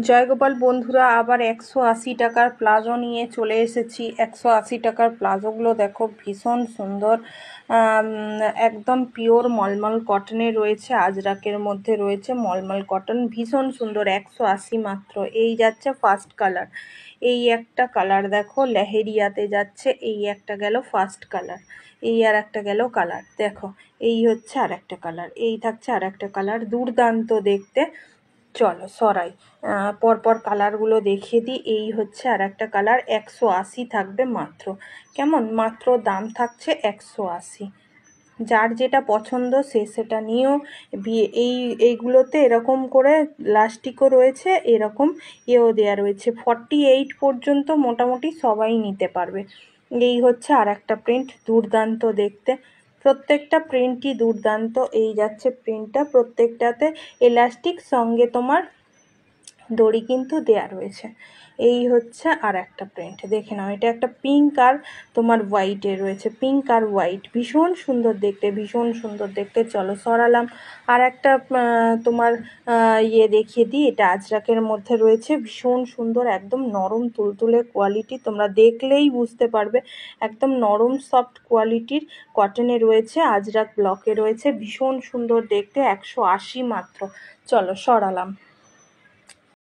জয়গোপাল বন্ধুরা, আবার 180 টাকার প্লাজো নিয়ে চলে এসেছি। 180 টাকার প্লাজোগুলো দেখো, ভীষণ সুন্দর। একদম পিওর মলমল কটনের রয়েছে, আজরাকের মধ্যে রয়েছে মলমল কটন, ভীষণ সুন্দর। 180 মাত্র। এই যাচ্ছে ফার্স্ট কালার, এই একটা কালার দেখো লেহেরিয়াতে যাচ্ছে, এই একটা গেল ফার্স্ট কালার, এই আর একটা গেল কালার দেখো, এই হচ্ছে আর একটা কালার, এই থাকছে আর একটা কালার, দুর্দান্ত দেখতে। চলো সরাই, পরপর কালারগুলো দেখিয়ে দিই। এই হচ্ছে আর একটা কালার, 180 থাকবে মাত্র। কেমন? মাত্র দাম থাকছে 180। যার যেটা পছন্দ সে সেটা নিয়েও। এইগুলোতে এরকম করে লাস্টিকও রয়েছে, এরকম এও দেওয়া রয়েছে। 48 পর্যন্ত মোটামুটি সবাই নিতে পারবে। এই হচ্ছে আর একটা প্রিন্ট, দুর্দান্ত দেখতে। প্রত্যেকটা প্রিন্টই দুর্দান্ত। এই যাচ্ছে প্রিন্টটা, প্রত্যেকটাতে এলাস্টিক, সঙ্গে তোমার দড়ি কিন্তু দেয়া রয়েছে। এই হচ্ছে আর একটা প্রিন্ট, দেখে নাও। এটা একটা পিঙ্ক আর তোমার হোয়াইটে রয়েছে, পিঙ্ক আর হোয়াইট, ভীষণ সুন্দর দেখতে, ভীষণ সুন্দর দেখতে। চলো সরালাম। আর একটা তোমার ইয়ে দেখিয়ে দিই। এটা আজরাকের মধ্যে রয়েছে, ভীষণ সুন্দর, একদম নরম তুলতুলে কোয়ালিটি, তোমরা দেখলেই বুঝতে পারবে। একদম নরম সফট কোয়ালিটির কটনে রয়েছে, আজরাক ব্লকে রয়েছে, ভীষণ সুন্দর দেখতে। 180 মাত্র। চলো সরালাম।